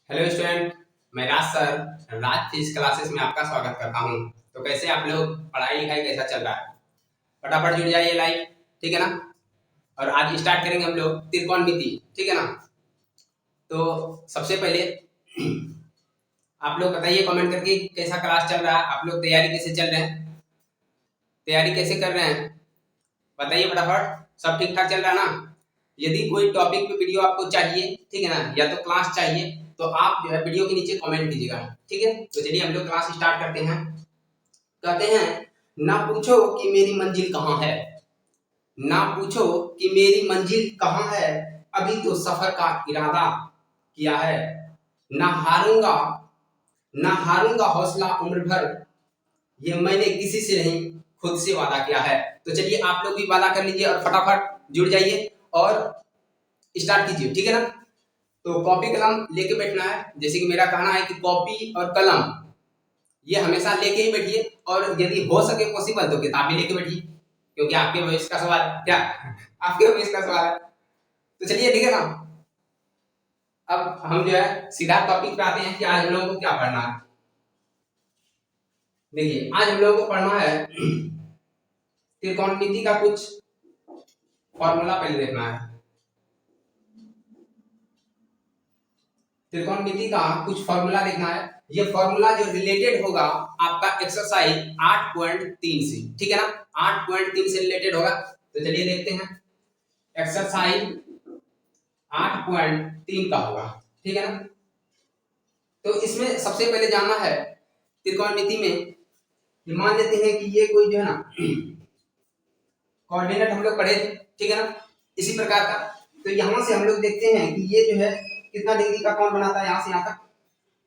Hello student, मैं राज sir राज physics classes में आपका स्वागत करता हूं। तो कैसे आप लोग, पढ़ाई लिखाई कैसा चल रहा है? फटाफट जुड़ जाइए लाइव, ठीक है ना। और आज स्टार्ट करेंगे हम लोग त्रिकोणमिति, ठीक है ना। तो सबसे पहले आप लोग बताइए कमेंट करके कैसा क्लास चल रहा है, आप लोग तैयारी कैसे चल रहे हैं, तैयारी कैसे कर रहे हैं, बताइए फटाफट। सब ठीक ठाक चल रहा है ना? यदि कोई टॉपिक पे वीडियो आपको चाहिए, ठीक है ना, या तो क्लास चाहिए, तो आप जो है वीडियो के नीचे कमेंट कीजिएगा, ठीक है। तो चलिए हम लोग क्लास स्टार्ट करते हैं। कहते हैं, ना पूछो कि मेरी मंजिल कहाँ है, ना पूछो कि मेरी मंजिल कहाँ है, अभी तो सफर का इरादा किया है। ना हारूंगा, ना हारूंगा हौसला उम्र भर, ये मैंने किसी से नहीं खुद से वादा किया है। तो चलिए आप लोग भी वादा कर लीजिए और फटाफट जुड़ जाइए और स्टार्ट कीजिए, ठीक है ना। तो कॉपी कलम लेके बैठना है, जैसे कि मेरा कहना है कि कॉपी और कलम ये हमेशा लेके ही बैठिए, और यदि हो सके पॉसिबल तो किताब भी लेके बैठिए, क्योंकि आपके भविष्य का सवाल है क्या, आपके भविष्य का सवाल है। तो चलिए, ठीक है ना। अब हम जो है सीधा टॉपिक पे आते हैं कि आज हम लोगों को क्या पढ़ना है। देखिए, आज हम लोगों को पढ़ना है त्रिकोणमिति का कुछ फॉर्मूला पहले देखना है। त्रिकोणमिति का कुछ फॉर्मूला देखना है। ये फॉर्मूला जो रिलेटेड होगा आपका एक्सरसाइज 8.3 से, ठीक है ना। 8.3 से रिलेटेड होगा। तो चलिए देखते हैं, एक्सरसाइज 8.3 का होगा, ठीक है ना। तो इसमें सबसे पहले जानना है त्रिकोणमिति में, मान लेते हैं कि ये कोई जो है ना कोऑर्डिनेट हम लोग पढ़े थे, ठीक है ना, इसी प्रकार का। तो यहां से हम लोग देखते हैं कि ये जो है कितना डिग्री का कोण बनाता है यहां से यहां तक।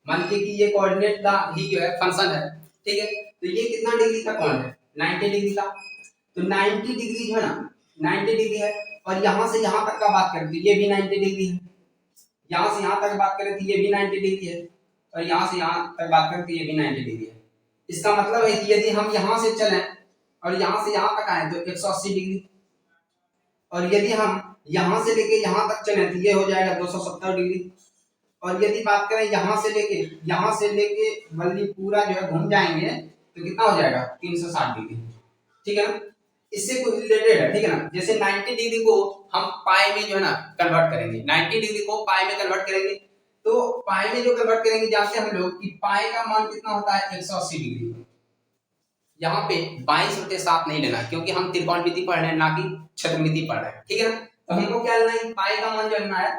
मान लीजिए कि ये कोऑर्डिनेट का ही जो है फंक्शन है, ठीक है। तो ये कितना डिग्री का कोण है? 90 डिग्री का। तो 90 डिग्री जो है ना, 90 डिग्री है। और यहां से यहां तक का बात करें तो ये भी 90 डिग्री है। यहां से यहां तक बात करें तो ये भी 90 डिग्री है। और यहां से यहां तक बात करें तो ये भी 90 डिग्री है। इसका मतलब है कि यदि हम यहां से चलें और यहां से यहां तक आए तो 180 डिग्री। और यदि हम यहां से लेके यहां तक चलें तो ये हो जाएगा 270 डिग्री। और यदि बात करें यहां से लेके बल्कि पूरा जो है घूम जाएंगे तो कितना हो जाएगा? 360 डिग्री, ठीक है ना। इससे कुछ रिलेटेड है, ठीक है ना। जैसे 90 डिग्री को हम पाई में जो है ना कन्वर्ट करेंगे, 90 डिग्री को पाई में कन्वर्ट करेंगे। तो पाई में जो कन्वर्ट करेंगे, जानते हैं हम लोग कि पाई का मान कितना होता है? 180 डिग्री। यहाँ पे 22/7 नहीं लेना, क्योंकि हम त्रिकोणमिति पढ़ रहे हैं, ना कि क्षेत्रमिति पढ़ रहे हैं, ठीक है ना। तो हमको क्या लेना है? पाई का मान जो लेना है,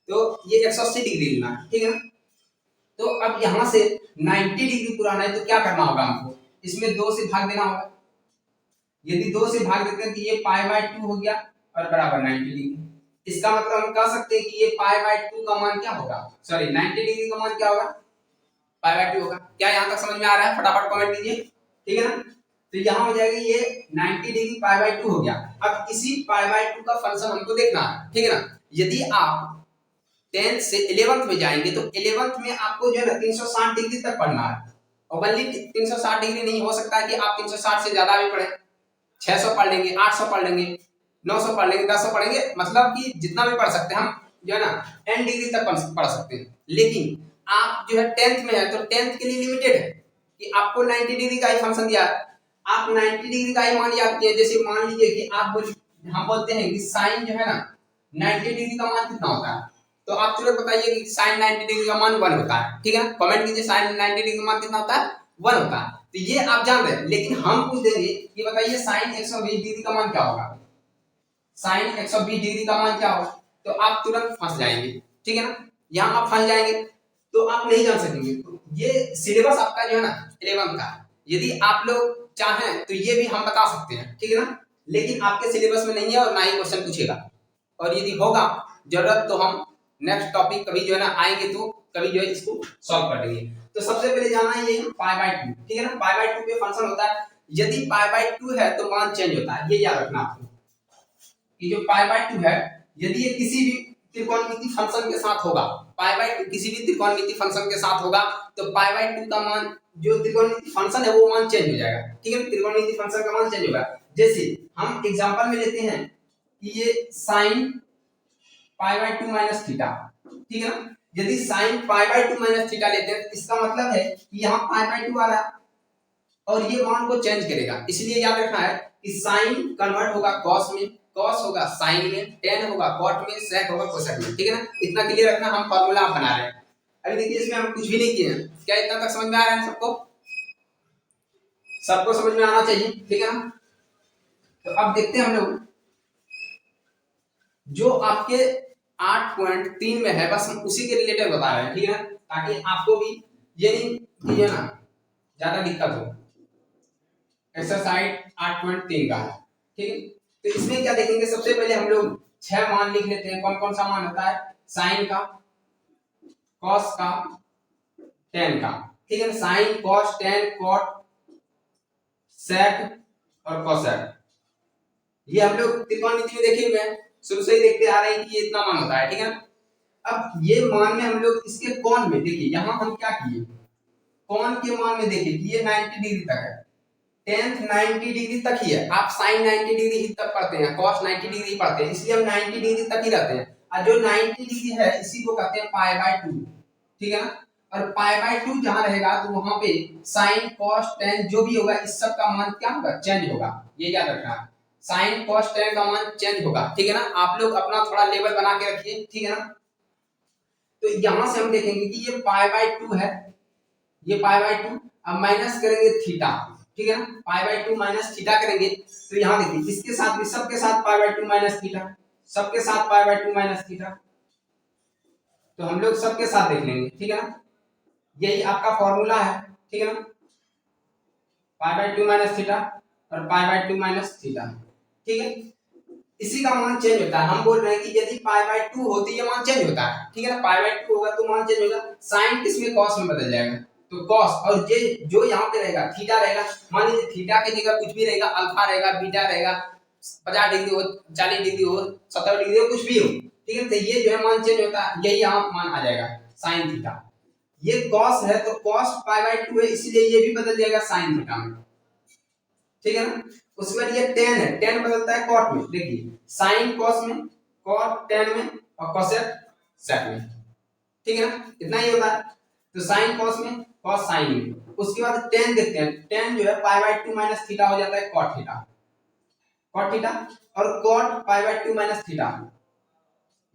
तो ये 180 डिग्री लेना है, ठीक है ना। तो अब यहां से 90 डिग्री पुराना है तो क्या करना होगा हमको? इसमें 2 से भाग देना होगा। यदि 2 से भाग देते हैं तो ये पाई/2 हो गया और बराबर 90 डिग्री। इसका मतलब हम कह सकते हैं कि ये पाई/2 का मान क्या होगा? सॉरी, 90 डिग्री का मान क्या होगा? पाई/2 होगा। क्या यहां तक समझ में आ रहा है? फटाफट कमेंट कीजिए, ठीक है ना। तो यहां हो जाएगी ये 90 डिग्री पाई/2 हो गया। अब इसी पाई/2 का फंक्शन हमको देखना है, ठीक है ना। यदि आप 10th से 11th में जाएंगे तो 11th में आपको जो है ना 360 डिग्री तक पढ़ना है। और बल्कि 360 डिग्री नहीं, हो सकता है कि आप 360 से ज्यादा भी पढ़ें। 600 पढ़ लेंगे, 800 पढ़ लेंगे, 900 पढ़ लेंगे, 1000 पढ़ेंगे, मतलब कि जितना भी पढ़ सकते हैं हम जो है ना n डिग्री तक पढ़ सकते हैं। लेकिन आप जो है 10th में है तो 10th के लिए लिमिटेड है कि आपको 90 डिग्री का ही फंक्शन दिया है, आप 90 डिग्री का ही मान याद किए। जैसे मान लीजिए कि हम बोलते हैं कि साइन जो है ना 90 डिग्री का मान कितना होता है, तो आप तुरंत बताइए कि साइन 90 डिग्री का मान 1 होता है, ठीक है ना। कमेंट कीजिए साइन 90 डिग्री का मान कितना होता है? 1 होता है। तो ये आप जान रहे हैं, लेकिन हम पूछ देंगे कि बताइए साइन 120 डिग्री का मान क्या होगा? साइन 120 डिग्री का मान क्या होगा? तो आप तुरंत फंस जाएंगे, ठीक है ना। यहाँ आप फंस जाएंगे तो आप नहीं जान सकेंगे। तो ये सिलेबस आपका जो है ना 11th का, यदि आप लोग चाहें तो ये भी हम बता सकते हैं, ठीक है ना। लेकिन आपके सिलेबस में नहीं है और ना ही क्वेश्चन पूछेगा। और यदि होगा जरूरत तो हम नेक्स्ट टॉपिक कभी जो है ना आएंगे तो कभी जो है इसको सॉल्व कर देंगे। तो सबसे पहले जानना है ये पाई/2, ठीक है ना। पाई/2 पे फंक्शन होता है, यदि पाई/2 है तो मान चेंज होता है, ये याद रखना आपको कि जो पाई/2 है, यदि ये किसी भी त्रिकोणमिति फंक्शन के साथ होगा, पाई/2 किसी भी त्रिकोणमिति फंक्शन के साथ होगा, तो पाई/2 का मान जो त्रिकोणमिति फंक्शन है वो मान चेंज हो जाएगा, ठीक है। त्रिकोणमिति फंक्शन का मान चेंज होगा। जैसे हम एग्जांपल में लेते हैं कि ये sin पाई/2 माइनस थीटा, ठीक है ना। यदि sine pi by 2 minus theta लेते हैं तो इसका मतलब है कि यहाँ पाई बाय 2 आ रहा है और ये मान को चेंज करेगा। इसलिए याद रखना है कि साइन कन्वर्ट होगा कॉस में, कॉस होगा साइन में, टेन होगा कॉट में, सेक होगा कोसेक में। ठीक है ना, इतना क्लियर रखना। हम फॉर्मूला बना रहे हैं। अभी देखिए इसमें हम कुछ भी नहीं किए हैं। क्या इतना तक समझ में आ रहा है सबको? सबको समझ में आना चाहिए। ठीक है ना, तो अब देखते हैं हम लोग जो आपके 8.3 में है, बस हम उसी के रिलेटेड बता रहे हैं। ठीक है ना, ताकि आपको भी ये नहीं कि ना ज्यादा दिक्कत हो। एक्सरसाइज 8.3 का है। ठीक है, तो इसमें क्या देखेंगे, सबसे पहले हम लोग 6 मान लिख लेते हैं। कौन कौन सा मान होता है? साइन का, कॉस का, टेन का। ठीक है, साइन, कॉस, टेन, कॉट, सेक और कोसेक। ये हम लोग त्रिकोणमिति में देखे हुए हैं, शुरू से ही देखते आ रहे हैं कि ये इतना मान होता है। ठीक है, अब ये मान में हम लोग इसके कोण में देखिए, यहां हम क्या किए, कोण के मान में देखिए कि ये 90 डिग्री तक है। टेंथ 90 डिग्री तक ही है। आप साइन 90 डिग्री ही तक पढ़ते हैं, कॉस 90 डिग्री पढ़ते हैं, इसलिए हम 90 डिग्री तक ही रहते हैं। और जो 90 डिग्री है इसी को कहते हैं पाई बाय 2। ठीक है ना, और पाई बाय 2 जहां रहेगा तो वहां पे साइन, कॉस, टेन जो भी होगा इस सब का मान क्या होगा? चेंज होगा। ये याद रखना है, साइन, कॉस, टेन का मान चेंज होगा। ठीक है ना, आप लोग अपना थोड़ा लेवल बना के रखिए। ठीक है ना, तो यहां से हम देखेंगे कि ये पाई बाय 2 है, ये पाई बाय 2। अब माइनस करेंगे थीटा। ठीक है ना, पाई बाय 2 माइनस थीटा करेंगे तो यहां देखिए इसके साथ भी, सबके साथ पाई बाय 2 माइनस थीटा, सबके साथ पाई बाय 2 माइनस थीटा। तो हम लोग सबके साथ देख लेंगे। ठीक है ना, यही आपका फॉर्मूला है। ठीक है ना, पाई बाय 2 माइनस थीटा और पाई बाय 2 माइनस थीटा। ठीक है, इसी का मान चेंज होता है। हम बोल रहे हैं कि यदि पाई बाय 2 होती है मान चेंज होता है। ठीक है ना, पाई बाय 2 होगा तो मान चेंज होगा। साइन किसमें? कॉस में बदल जाएगा। तो कॉस, और ये जो यहाँ पे रहेगा थीटा रहेगा। मान लीजिए थीटा की जगह कुछ भी रहेगा, अल्फा रहेगा, बीटा रहेगा, 50 डिग्री हो, 40 डिग्री हो, 70 डिग्री हो, कुछ भी हो। ठीक है, तो ये जो है मान चेंज होता है, यही यहाँ मान आ जाएगा साइन थीटा। ये कॉस है तो कॉस पाई बाय 2 है, इसलिए ये भी बदल जाएगा साइन थीटा में। ठीक है ना, उसके बाद ये टेन है, टेन बदलता है कॉट में। देखिए साइन कॉस में, कॉट टेन में और कोसेक सेक में। ठीक है ना, इतना ही होता है। तो साइन कॉस में, कॉस साइन में। उसके बाद टेन देखते हैं, टेन जो है पाई बाय 2 माइनस थीटा हो जाता है कॉट थीटा, कॉट थीटा। और cot pi by 2 minus theta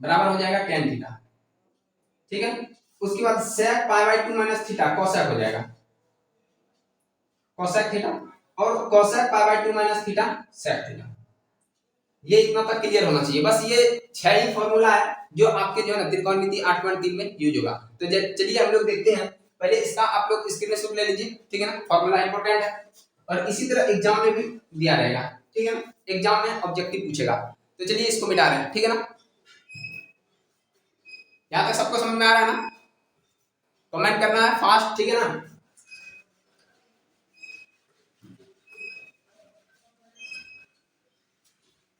बराबर हो जाएगा टेन थीटा। ठीक है, उसके बाद sec pi by 2 minus theta cosec हो जाएगा कोसेक थीटा, और cosec pi by 2 minus theta sec theta. ये इतना तक क्लियर होना चाहिए। बस ये 6 ही फॉर्मूला है जो आपके जो है ना त्रिकोणमिति 8.3 में यूज होगा। तो चलिए हम लोग देखते हैं। पहले इसका आप लोग स्क्रीनशॉट ले लीजिए। ठीक है ना, फॉर्मूला इंपॉर्टेंट है और इसी तरह एग्जाम में भी दिया रहेगा। ठीक है ना, एग्जाम में ऑब्जेक्टिव पूछेगा। तो चलिए इसको मिटा रहे हैं। ठीक है ना, यहाँ तक सबको समझ में आ रहा है ना? कमेंट करना है फास्ट। ठीक है ना,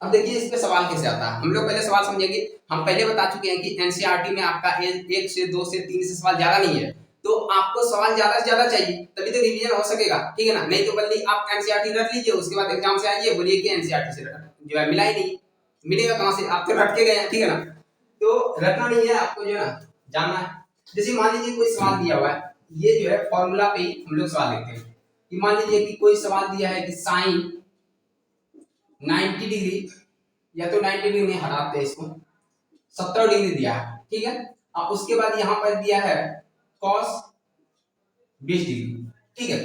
अब देखिए इस पे सवाल कैसे आता है। हम लोग पहले सवाल समझेंगे। हम पहले बता चुके हैं कि एनसीईआरटी में आपका 1 से 2 से 3 से सवाल ज्यादा नहीं है। तो आपको सवाल ज्यादा से ज्यादा चाहिए तभी तो रिवीजन हो सकेगा। ठीक है ना, नहीं तो बल्कि आप एनसीईआरटी रख लीजिए, उसके बाद एग्जाम से आइए बोलिए कि एनसीईआरटी से जो है मिला ही नहीं। मिलेगा कहां से? आप तो रट के गए हैं। ठीक है ना, तो रटना नहीं है आपको, जो है ना जानना है। जैसे मान लीजिए कोई सवाल दिया हुआ है, ये जो है फॉर्मूला पे ही हम लोग सवाल लिखते हैं कि मान लीजिए कि कोई सवाल दिया है कि साइन 90 डिग्री, या तो 90 डिग्री नहीं, हटाते हैं इसको, 70 डिग्री दिया है। ठीक है, और उसके बाद यहां पर दिया है cos 20 डिग्री। ठीक है,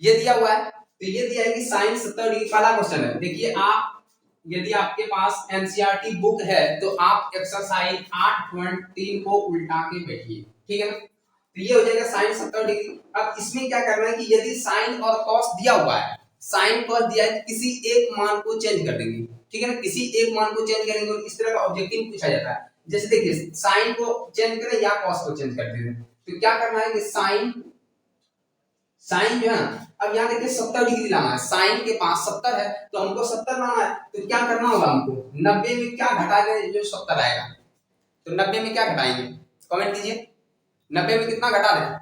ये दिया हुआ है। तो ये दिया है कि sin 70 डिग्री। पहला क्वेश्चन है, देखिए आप यदि आपके पास एनसीईआरटी बुक है तो आप एक्सरसाइज 8.3 को उल्टा के बैठिए। ठीक है ना, तो ये हो जाएगा sin 70 डिग्री। अब इसमें क्या करना है कि यदि sin और cos दिया हुआ है, sin cos दिया है, किसी एक मान को चेंज कर देंगे। ठीक है ना, किसी एक मान को चेंज करेंगे और इस तरह का ऑब्जेक्टिव पूछा जाता है। जैसे देखिए sin को चेंज करें या cos को चेंज कर दें, तो क्या करना है कि sin जो है ना, अब यहाँ देखिए 70 डिग्री लाना है। साइन के पास 70 है तो हमको 70 लाना है। तो क्या करना होगा हमको? 90 में क्या घटा दें जो 70 आएगा? तो 90 में क्या घटाएंगे? कमेंट कीजिए। 90 में कितना घटा दें?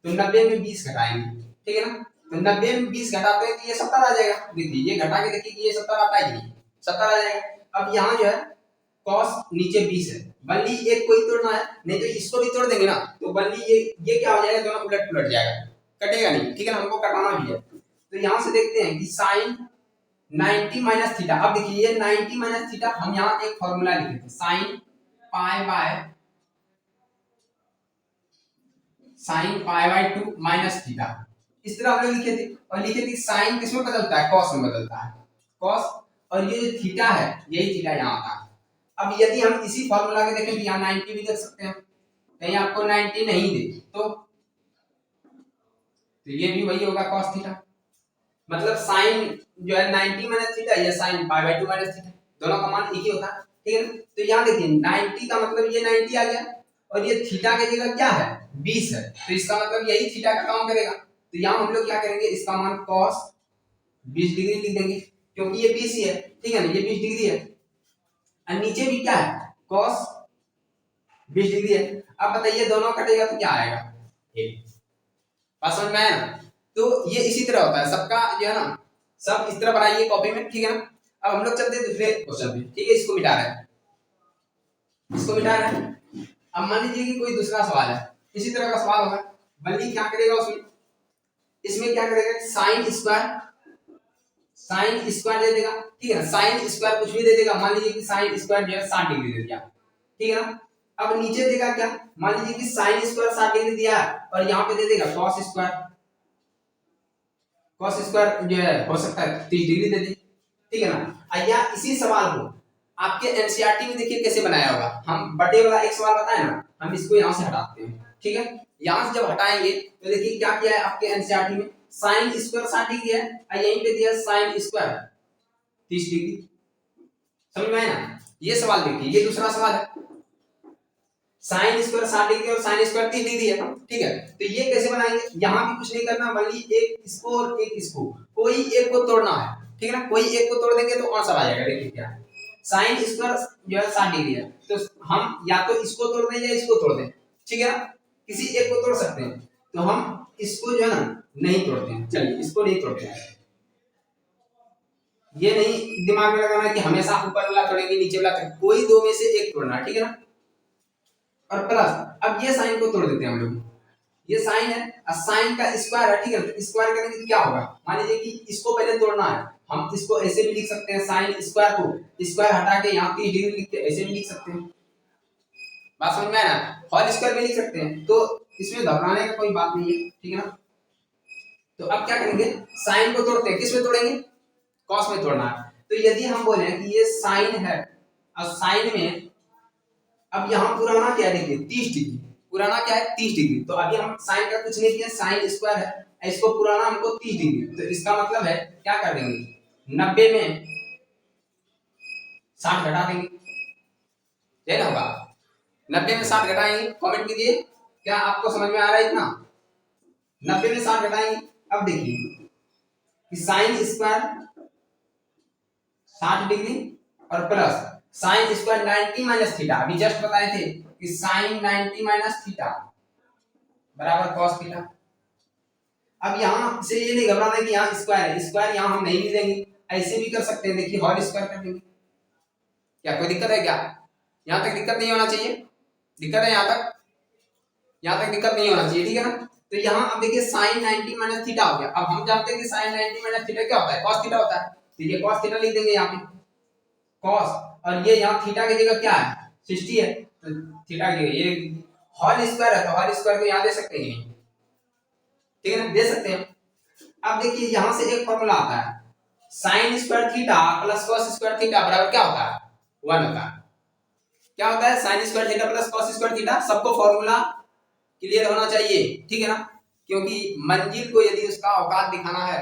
तो 90 में 20 घटाएंगे। ठीक है ना, तो 90 में 20 घटाते हैं तो ये 70 आ जाएगा। देखिए ये घटा के देखिए कि ये 70 आता है कि नहीं? 70 आ जाएगा। अब यहाँ जो है cos नीचे 20 है बल्ली एक को ही तोड़ना है, नहीं तो इसको भी तोड़ देंगे ना तो बल्ली ये क्या हो जाएगा, दोनों उलट पुलट जाएगा, कटेगा नहीं, ठीक है ना, हमको कटाना भी है। तो यहाँ से देखते हैं कि साइन 90 माइनस थीटा, अब देखिए ये 90 माइनस थीटा हम यहाँ एक फॉर्मूला लिखे थे, sine pi by 2 minus theta, इस तरह हम लोग लिखे थे, और लिखे थे साइन किसमें बदलता है, कॉस में बदलता है, कॉस, और ये जो थीटा है यही थीटा यहाँ आता है। अब यदि हम इसी फॉर्मूला के देखें तो यहाँ 90 भी देख सकते हैं, कहीं आपको 90 नहीं दे तो ये भी वही होगा cos थीटा, मतलब साइन जो है 90 माइनस थीटा या sine pi by 2 minus theta, दोनों का मान एक ही होता है, ठीक है ना। तो यहाँ देखिए 90 का मतलब ये 90 आ गया, और ये थीटा की जगह क्या है 20 है, तो इसका मतलब यही थीटा का काम करेगा। तो यहाँ हम लोग क्या करेंगे, इसका मान cos 20 डिग्री लिख देंगे, क्योंकि ये 20 ही है, ठीक है ना, ये 20 डिग्री है, और नीचे भी क्या है cos 20 डिग्री है। अब बताइए दोनों कटेगा तो क्या आएगा, बात समझ में आया ना। तो ये इसी तरह होता है सबका जो है ना, सब इस तरह बनाइए कॉपी में, ठीक है ना। अब हम लोग चलते हैं दूसरे क्वेश्चन पे, ठीक है, इसको मिटा रहे हैं, इसको मिटा रहे हैं। अब मान लीजिए कि कोई दूसरा सवाल है, इसी तरह का सवाल होगा, बल्ली क्या करेगा उसमें, इसमें क्या करेगा, साइन स्क्वायर दे देगा, ठीक है ना, साइन स्क्वायर कुछ भी दे देगा, मान लीजिए कि साइन स्क्वायर जो है 60 डिग्री दे दिया, ठीक है ना। अब नीचे देगा क्या, मान लीजिए कि साइन स्क्वायर 60 डिग्री दिया है, और यहाँ पे दे देगा कॉस स्क्वायर जो है हो सकता है 30 डिग्री दे दे, ठीक है ना। या इसी सवाल को आपके एनसीईआरटी में देखिए कैसे बनाया होगा, हम बटे वाला एक सवाल बताए ना, हम इसको यहाँ से हटाते हैं, ठीक है, यहाँ से जब हटाएंगे तो देखिए क्या किया है आपके एनसीईआरटी में, साइन स्क्वायर 60 डिग्री है, और यहीं पे दिया साइन स्क्वायर 30 डिग्री, समझ में आया ना। ये सवाल देखिए, ये दूसरा सवाल है, साइन स्क्वायर 60 डिग्री और साइन स्क्वायर 30 डिग्री है, ठीक है। तो ये कैसे बनाएंगे, यहाँ भी कुछ नहीं करना, बल्कि एक इसको और एक इसको, कोई एक को तोड़ना है, ठीक है ना, कोई एक को तोड़ देंगे तो आंसर आ जाएगा। देखिए क्या है, साइन स्क्वायर जो है 60 डिग्री है, तो हम या तो इसको तोड़ दें या इसको तोड़ दें, ठीक है ना, किसी एक को तोड़ सकते हैं, तो हम इसको जो है ना नहीं तोड़ते हैं, चलिए इसको नहीं तोड़ते हैं, ये नहीं दिमाग में लगाना कि हमेशा ऊपर वाला तोड़ेंगे नीचे वाला तोड़ेंगे, कोई दो में से एक तोड़ना, ठीक है ना। और प्लस अब ये साइन को तोड़ देते हैं हम लोग, ये साइन है और साइन का स्क्वायर है, ठीक है, तो स्क्वायर करेंगे तो क्या होगा, मान लीजिए कि इसको पहले तोड़ना है, हम इसको ऐसे भी लिख सकते हैं, साइन स्क्वायर को स्क्वायर हटा के यहाँ 30 डिग्री लिख के ऐसे भी लिख सकते हैं, बात समझ में आया ना, होल स्क्वायर भी लिख सकते हैं, तो इसमें घबराने का कोई बात नहीं है, ठीक है ना। तो अब क्या करेंगे, साइन को तोड़ते हैं, किस में तोड़ेंगे, कॉस में तोड़ना है। तो यदि हम बोले कि ये साइन है और साइन में अब यहाँ पुराना क्या है, देखिए 30 डिग्री, पुराना क्या है 30 डिग्री, तो अभी हम साइन का कुछ नहीं किया, साइन स्क्वायर है, इसको पुराना हमको 30 डिग्री, तो इसका मतलब है क्या कर देंगे 90 में 60 घटा देंगे, यही ना होगा, 90 में 60 घटाएंगे, कमेंट कीजिए क्या आपको समझ में आ रहा है इतना, 90 में 60 घटाएंगे। अब देखिए कि साइन स्क्वायर 60 डिग्री और plus sine square 90 minus theta, अभी जस्ट बताए थे कि साइन 90 माइनस थीटा बराबर कॉस थीटा। अब यहाँ से ये नहीं घबराना कि यहाँ स्क्वायर है, स्क्वायर यहाँ हम नहीं मिलेंगे, ऐसे भी कर सकते हैं, देखिए होल स्क्वायर कर देंगे, क्या कोई दिक्कत है क्या, यहाँ तक दिक्कत नहीं होना चाहिए, दिक्कत है यहाँ तक दिक्कत नहीं होना चाहिए, ठीक है ना। तो यहाँ अब देखिए साइन 90 माइनस थीटा हो गया, अब हम जानते हैं कि साइन 90 माइनस थीटा क्या होता है, कॉस थीटा होता है, तो ये कॉस थीटा लिख देंगे यहाँ पे कॉस, और ये यहाँ थीटा की जगह क्या है 60 है, तो थीटा की जगह ये होल स्क्वायर है, तो होल स्क्वायर को यहाँ दे सकते हैं, ठीक है ना, दे सकते हैं। अब देखिए यहाँ से एक फॉर्मूला आता है, sine square theta plus cos square theta बराबर क्या होता है 1 होता है, क्या होता है sine square theta plus cos square theta, सबको फॉर्मूला क्लियर होना चाहिए, ठीक है ना, क्योंकि मंजिल को यदि उसका औकात दिखाना है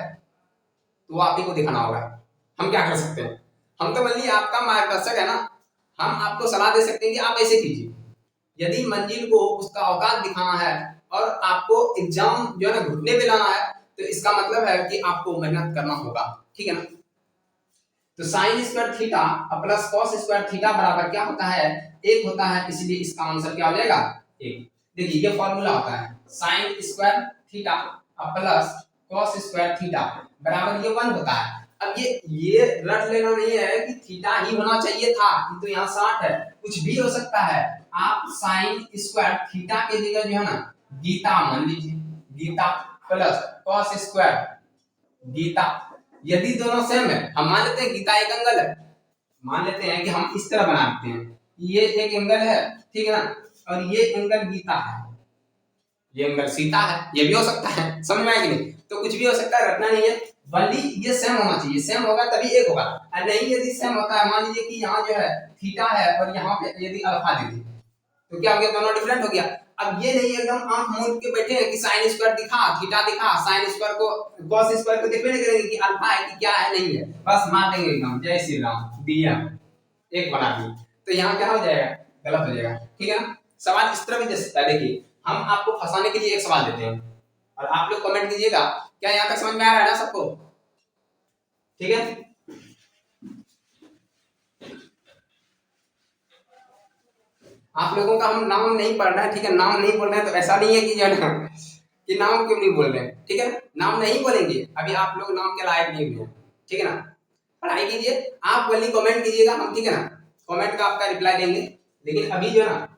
तो आप ही को दिखाना होगा, हम क्या कर सकते हैं, हम तो बल्कि आपका मार्गदर्शक है ना, हम आपको सलाह दे सकते हैं कि आप ऐसे कीजिए, यदि मंजिल को उसका औकात दिखाना है और आपको एग्जाम जो है ना घुटने पे लाना है, तो इसका मतलब है कि आपको मेहनत करना होगा, ठीक है ना। तो sine square theta plus cos square theta बराबर क्या होता है 1 होता है, इसलिए इसका आंसर क्या हो जाएगा 1। देखिए ये फॉर्मूला होता है sine square theta plus cos square theta बराबर ये 1 होता है, अब ये रट लेना नहीं है कि थीटा ही होना चाहिए था, ये तो यहाँ 60 है, कुछ भी हो सकता है। आप साइन स्क्वायर थीटा के जगह जो है ना गीता मान लीजिए, गीता प्लस कॉस स्क्वायर गीता, यदि दोनों सेम है, हम मान लेते हैं गीता एक एंगल है, मान लेते हैं कि हम इस तरह बनाते हैं, ये एक एंगल है, ठीक है ना, और ये एंगल गीता है, ये एंगल सीता है, ये भी हो सकता है, समझ में आया कि नहीं? तो कुछ भी हो सकता है, रटना नहीं है, बल्कि ये सेम होना चाहिए, सेम होगा तभी एक होगा, और नहीं यदि सेम होता है, मान लीजिए कि यहाँ जो है थीटा है और यहाँ पे यदि अल्फा दे दी, तो क्या हो गया, दोनों डिफरेंट हो गया। अब ये नहीं एकदम आंख मूंद के बैठे हैं कि साइन स्क्वायर दिखा थीटा दिखा, साइन स्क्वायर को कॉस स्क्वायर को देखने नहीं करेंगे कि अल्फा है कि क्या है, नहीं है, बस मार देंगे एकदम जय श्री राम दिया एक बना दी, तो यहाँ क्या हो जाएगा, गलत हो जाएगा, ठीक है ना। सवाल इस तरह भी दे सकता है, देखिए हम आपको फंसाने के लिए एक सवाल देते हैं और आप लोग कमेंट कीजिएगा, क्या यहाँ तक समझ में आ रहा है ना सबको, ठीक है। आप लोगों का हम नाम नहीं पढ़ रहे हैं, ठीक है, नाम नहीं बोल रहे हैं तो ऐसा नहीं है कि जो है ना कि नाम क्यों नहीं बोल रहे हैं, ठीक है, नाम नहीं बोलेंगे, अभी आप लोग नाम के लायक नहीं हुए, ठीक है ना। पढ़ाई कीजिए, आप वाली कमेंट कीजिएगा हम, ठीक है ना, कमेंट का आपका रिप्लाई देंगे, लेकिन अभी जो है ना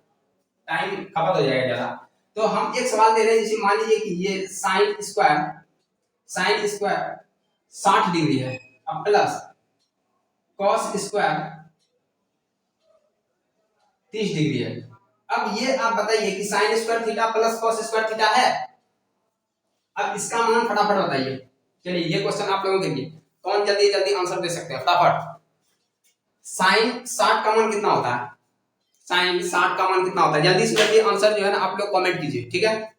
टाइम खपत हो जाएगा ज्यादा। तो हम एक सवाल दे रहे हैं, जैसे मान लीजिए कि ये साइन स्क्वायर 60 डिग्री है, अब प्लस कॉस स्क्वायर 30 डिग्री है। अब ये आप बताइए कि sine square theta plus cos square theta है, अब इसका मान फटाफट बताइए। चलिए ये क्वेश्चन आप लोगों के लिए, कौन जल्दी जल्दी आंसर दे सकते हैं फटाफट। साइन 60 का मान कितना होता है, साइन 60 का मान कितना होता है, जल्दी से जल्दी आंसर जो है ना आप लोग कमेंट कीजिए, ठीक है।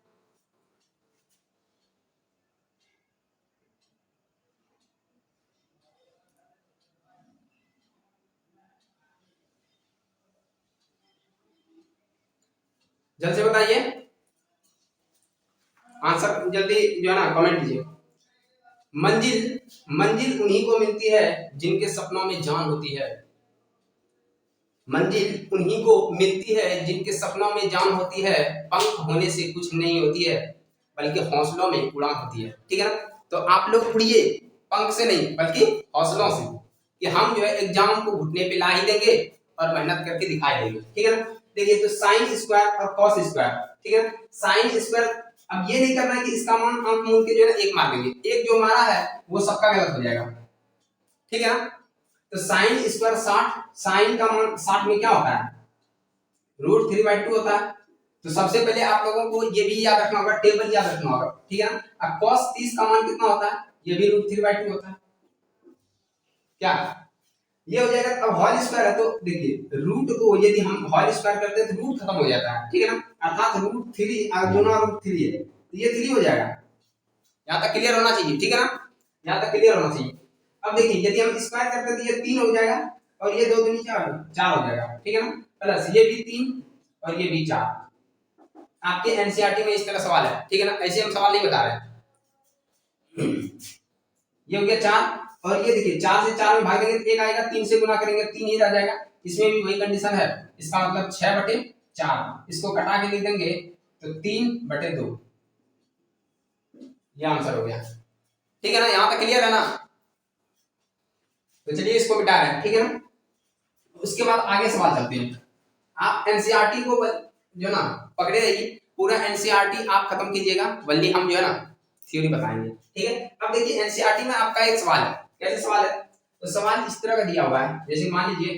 जल्दी से बताइए आंसर, जल्दी जो है ना कमेंट कीजिए। मंजिल मंजिल उन्हीं को मिलती है जिनके सपनों में जान होती है, मंजिल उन्हीं को मिलती है जिनके सपनों में जान होती है, पंख होने से कुछ नहीं होती है बल्कि हौसलों में उड़ान होती है, ठीक है ना। तो आप लोग उड़िए, पंख से नहीं बल्कि हौसलों से, कि हम जो है एग्जाम को घुटने पे ला ही देंगे और मेहनत करके दिखाई देंगे, ठीक है ना। देखिए तो साइन स्क्वायर और कॉस स्क्वायर, ठीक है, साइन स्क्वायर, अब ये नहीं करना है कि इसका मान अंक मूल के जो है ना एक मार देंगे, एक जो मारा है वो सबका गलत हो जाएगा, ठीक है ना। तो साइन स्क्वायर 60, साइन का मान 60 में क्या होता है, √3/2 होता है। तो सबसे पहले आप लोगों को ये भी याद रखना होगा, टेबल याद रखना होगा, ठीक है ना। अब cos 30 का मान कितना होता है, ये भी √3/2 होता है, क्या ये हो जाएगा। अब होल स्क्वायर है तो देखिए रूट को यदि हम होल स्क्वायर करते हैं तो रूट खत्म हो जाता है, ठीक है ना, अर्थात √3 गुना √3 है तो ये 3 हो जाएगा। यहाँ तक क्लियर होना चाहिए, ठीक है ना, यहाँ तक क्लियर होना चाहिए। अब देखिए यदि हम स्क्वायर करते हैं तो ये 3 हो जाएगा और ये 2 दूनी 4 हो जाएगा, ठीक है ना, प्लस ये भी 3 और ये भी 4। आपके एनसीईआरटी में इस तरह सवाल है, ठीक है ना, ऐसे हम सवाल नहीं बता रहे हैं। ये हो गया 4 और ये देखिए 4 से 4 में भाग देंगे तो 1 आएगा, 3 से गुना करेंगे 3 ही रह जाएगा, इसमें भी वही कंडीशन है, इसका मतलब 6/4, इसको कटा के लिख देंगे तो 3/2, ये आंसर हो गया, ठीक है ना, यहाँ तक क्लियर है ना। तो चलिए इसको मिटा रहे हैं, ठीक है ना। उसके बाद आगे सवाल चलते हैं, आप एनसीईआरटी को जो ना पकड़े रहिए, पूरा एनसीईआरटी आप खत्म कीजिएगा, वल्ली हम जो है ना थ्योरी बताएंगे, ठीक है। अब देखिए एनसीईआरटी में आपका एक सवाल है, कैसे सवाल है, तो सवाल इस तरह का दिया हुआ है, जैसे मान लीजिए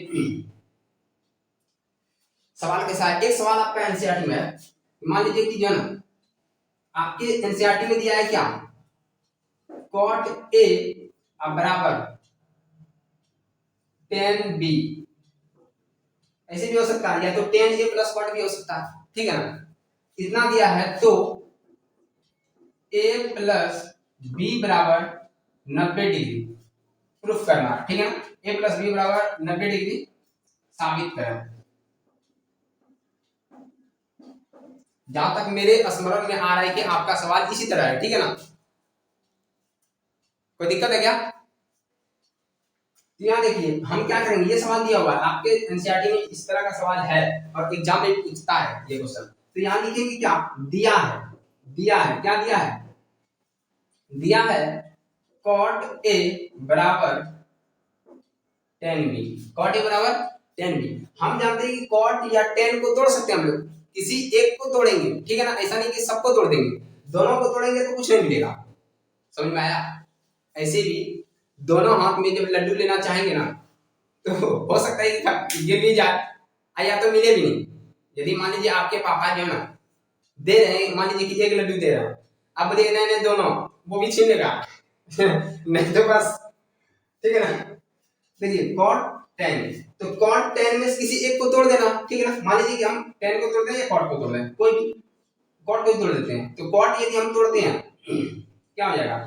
सवाल कैसा है, एक सवाल आपका एनसीईआरटी में है, मान लीजिए कि जो है ना आपके एनसीईआरटी में दिया है क्या, cot A बराबर tan B, ऐसे भी हो सकता है, या तो tan A plus cot B हो सकता है, ठीक है ना, इतना दिया है तो A प्लस B बराबर 90 डिग्री प्रूफ करना, ठीक है ना, A प्लस B बराबर 90 डिग्री साबित करें। जहां तक मेरे स्मरण में आ रहा है कि आपका सवाल इसी तरह है, ठीक है ना, कोई दिक्कत है क्या। तो यहाँ देखिए हम क्या करेंगे, ये सवाल दिया हुआ है आपके एनसीईआरटी में, इस तरह का सवाल है और एग्जाम में पूछता है ये क्वेश्चन, तो यहाँ लिखेंगे क्या, दिया है, क्या दिया है, दिया है कॉट ए बराबर टेन बी, कॉट ए बराबर टेन बी। हम जानते हैं कि कॉट या टेन को तोड़ सकते हैं हम लोग, किसी एक को तोड़ेंगे, ठीक है ना, ऐसा नहीं कि सबको तोड़ देंगे, दोनों को तोड़ेंगे तो कुछ नहीं मिलेगा, समझ में आया। ऐसे भी दोनों हाथ में जब लड्डू लेना चाहेंगे ना तो हो सकता है कि गिर भी जाए या तो मिले भी नहीं। यदि मान लीजिए आपके पापा जो है ना दे रहे हैं, मान लीजिए कि एक लड्डू दे रहा है, अब दे रहे हैं दोनों, वो भी छीन लेगा नहीं तो बस, ठीक है ना। देखिए कॉट टेन, तो कॉट टेन में किसी एक को तोड़ देना, ठीक है ना। मान लीजिए कि हम टेन को तोड़ दें या कॉट को तोड़ दें, कोई भी कॉट को तोड़ देते हैं, तो कॉट यदि हम तोड़ते हैं क्या हो जाएगा,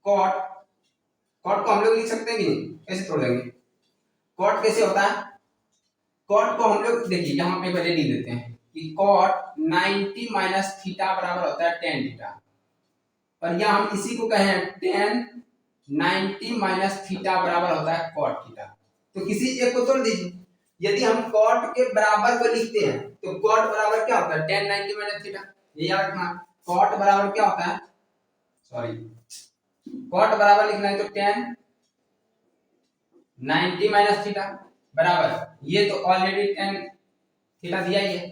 कॉट, कॉट को हम लोग लिख सकते हैं कि नहीं, कैसे तोड़ देंगे, कॉट कैसे होता है, कॉट को हम लोग देखिए यहाँ पे पहले लिख देते हैं कि कॉट 90 माइनस थीटा बराबर होता है टेन थीटा, और यहाँ हम इसी को कहें टेन 90 माइनस थीटा बराबर होता है कॉट थीटा। तो किसी एक को तोड़ दीजिए, यदि हम कॉट के बराबर को लिखते हैं तो कॉट बराबर क्या होता है, टेन 90 माइनस थीटा, ये याद रखना। कॉट बराबर क्या होता है, सॉरी, कॉट बराबर लिखना है तो टेन 90 माइनस थीटा बराबर, ये तो ऑलरेडी टेन थीटा दिया ही है,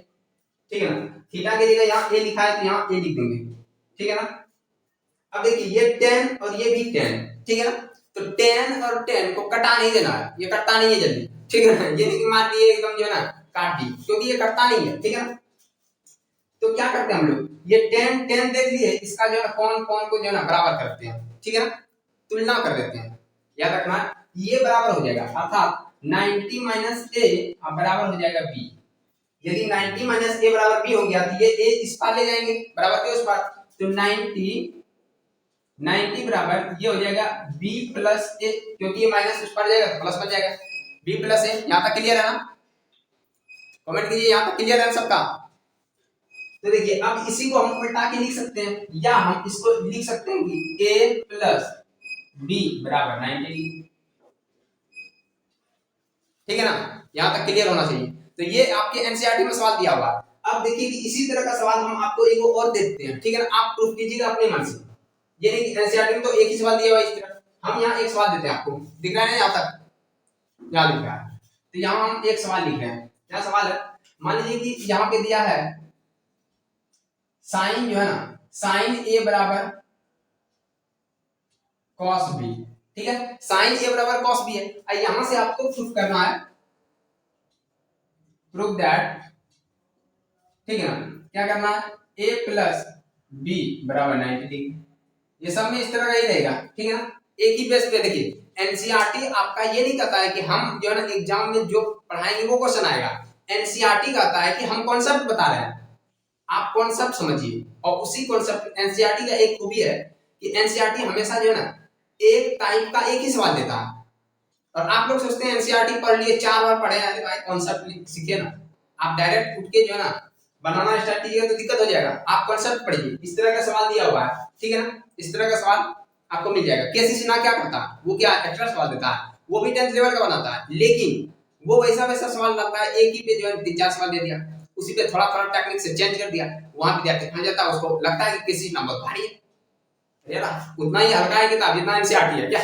ठीक है ना। थीटा की जगह यहाँ ए लिखा है तो यहाँ ए लिख देंगे, ठीक है ना। अब देखिए ये टेन और ये भी टेन, ठीक है ना, तो टेन और टेन को कटा नहीं देना है, ये कटता नहीं है जल्दी, ठीक है ना, ये नहीं कि मान लिए एकदम जो है ना काट दी, क्योंकि ये कटता नहीं है, ठीक है ना। तो क्या करते हैं हम लोग, ये टेन टेन देख लिए, इसका जो है कौन कौन को जो है ना बराबर करते हैं, ठीक है ना, तुलना कर देते हैं, याद रखना ये बराबर हो जाएगा, अर्थात 90 माइनस ए बराबर हो जाएगा बी। यदि 90 माइनस ए बराबर बी हो गया तो ये ए इस पार ले जाएंगे बराबर के उस पार, तो 90 बराबर ये हो जाएगा b प्लस ए, क्योंकि ये माइनस उस पर जाएगा तो प्लस बन जाएगा, b प्लस ए। यहाँ तक क्लियर है ना, कमेंट कीजिए यहाँ तक क्लियर है सबका। तो देखिए अब इसी को हम उल्टा के लिख सकते हैं, या हम इसको लिख सकते हैं कि a प्लस b बराबर 90, ठीक है ना, यहाँ तक क्लियर होना चाहिए। तो ये आपके एनसीईआरटी में सवाल दिया हुआ। अब देखिए कि इसी तरह का सवाल हम आपको एक और देते हैं, ठीक है ना, आप प्रूफ कीजिएगा अपने मन से, ये नहीं कि एनसीईआरटी में तो एक ही सवाल दिया हुआ है इस तरह, हम यहाँ एक सवाल देते हैं आपको, दिख रहा है ना यहाँ तक, यहाँ लिख रहा है, तो यहाँ हम एक सवाल लिख रहे हैं, क्या सवाल है, मान लीजिए कि यहाँ पे दिया है साइन जो है ना, साइन ए बराबर कॉस बी, ठीक है, साइन ए बराबर कॉस बी है, यहां से आपको प्रूफ करना है, प्रूफ दैट, ठीक है ना, क्या करना है, a प्लस बी बराबर 90 डिग्री, ये सब में इस तरह का ही रहेगा, ठीक है ना। एक ही बेस पे देखिए एनसीईआरटी आपका ये नहीं कहता है कि हम जो है ना एग्जाम में जो पढ़ाएंगे वो क्वेश्चन आएगा, एनसीईआरटी कहता है कि हम कॉन्सेप्ट बता रहे हैं, आप कॉन्सेप्ट समझिए, और उसी कॉन्सेप्ट एनसीईआरटी का एक खूबी है कि एनसीईआरटी हमेशा जो है ना एक टाइप का एक ही सवाल देता है, और आप लोग सोचते हैं एनसीईआरटी पढ़ लिए 4 बार पढ़े, अरे भाई कॉन्सेप्ट सीखिए ना, आप डायरेक्ट उठ के जो है ना बनाना स्टार्ट कीजिएगा तो दिक्कत हो जाएगा, आप कॉन्सेप्ट पढ़िए, इस तरह का सवाल दिया हुआ है, ठीक है ना, इस तरह का सवाल आपको मिल जाएगा। केसी सिन्हा क्या करता है, वो क्या एक्स्ट्रा सवाल देता है, वो भी 10th लेवल का बनाता है, लेकिन वो वैसा वैसा सवाल लाता है, एक ही पे जो है 3-4 सवाल दे दिया, उसी पे थोड़ा थोड़ा टेक्निक से चेंज कर दिया, वहां विद्यार्थी फंस जाता है, उसको लगता है कि केसी सिन्हा बहुत भारी है, उतना ही हल्का है किताब जितना एनसीईआरटी है, क्या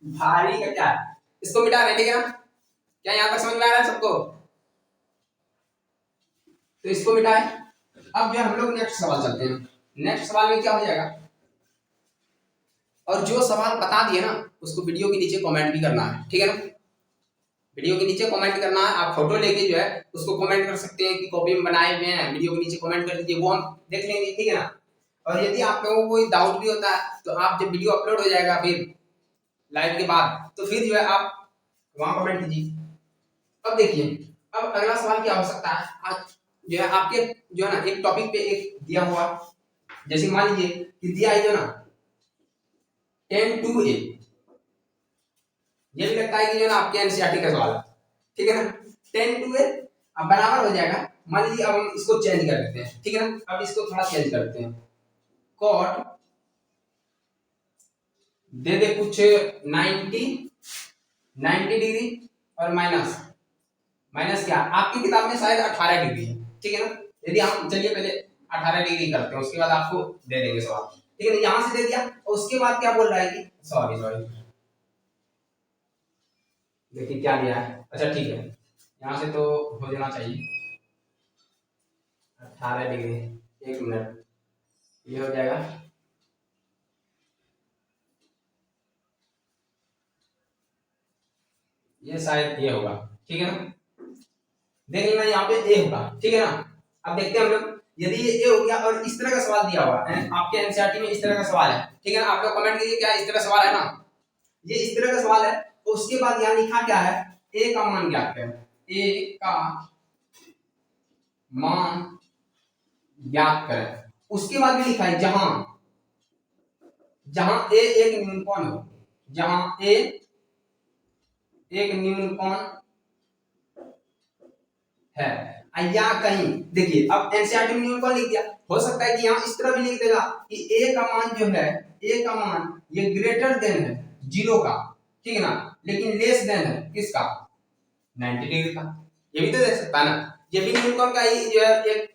भारी का क्या है, इसको मिटा रहे, ठीक है ना, क्या यहाँ तक समझ में आ रहा है सबको, तो इसको मिटाए। अब जो हम लोग नेक्स्ट सवाल चलते हैं, नेक्स्ट सवाल में क्या हो जाएगा, और जो सवाल बता दिए ना उसको वीडियो के नीचे कमेंट भी करना है, ठीक है ना, वीडियो के नीचे कमेंट करना है, आप फोटो लेके जो है उसको कमेंट कर सकते हैं कि कॉपी में बनाए हुए हैं, वीडियो के नीचे कमेंट कर दीजिए, वो हम देख लेंगे, ठीक है ना। और यदि आप लोगों को कोई डाउट भी होता है तो आप जब वीडियो अपलोड हो जाएगा फिर लाइव के बाद, तो फिर जो है आप वहां कमेंट कीजिए। अब देखिए अब अगला सवाल क्या हो सकता है, आज जो है आपके जो है ना एक टॉपिक पे एक दिया हुआ, जैसे मान लीजिए कि दिया है जो ना 10 2a, ये भी लगता है कि जो ना आपके एनसीईआरटी का सवाल है, ठीक है ना, 10 2a अब बराबर हो जाएगा, मान लीजिए अब हम इसको चेंज कर देते हैं, ठीक है ना, अब इसको थोड़ा चेंज करते हैं, कॉट दे दे कुछ 90 डिग्री और माइनस, माइनस क्या आपकी किताब में शायद 18 डिग्री है, ठीक है ना, यदि हम चलिए पहले 18 डिग्री करते हैं उसके बाद आपको दे देंगे सवाल, ठीक है ना, यहाँ से दे दिया और उसके बाद क्या बोल रहा है कि सॉरी देखिए क्या दिया है। अच्छा ठीक है, यहाँ से तो हो जाना चाहिए 18 डिग्री, 1 मिनट, ये हो जाएगा ये शायद ये होगा, ठीक है ना, देख लेना यहाँ पे ए होगा, ठीक है ना। अब देखते हैं हम लोग, यदि ये ए हो गया और इस तरह का सवाल दिया हुआ है आपके एनसीईआरटी में, इस तरह का सवाल है, ठीक है ना, आप लोग कमेंट कीजिए क्या इस तरह सवाल है ना, ये इस तरह का सवाल है। तो उसके बाद यहाँ लिखा क्या है, ए का मान ज्ञात करें, ए का मान ज्ञात करें। उसके बाद भी लिखा है जहां जहां ए एक न्यून कोण हो, जहां ए एक न्यून कोण है, या कहीं देखिए अब एनसीईआरटी में न्यून कोण लिख दिया, हो सकता है कि यहाँ इस तरह भी लिख देगा कि ए का मान जो है, ए का मान ये ग्रेटर देन है 0 का, ठीक है ना, लेकिन लेस देन है किसका, 90 डिग्री का, ये भी तो देख सकता है ना, ये भी न्यून कोण का ही जो है एक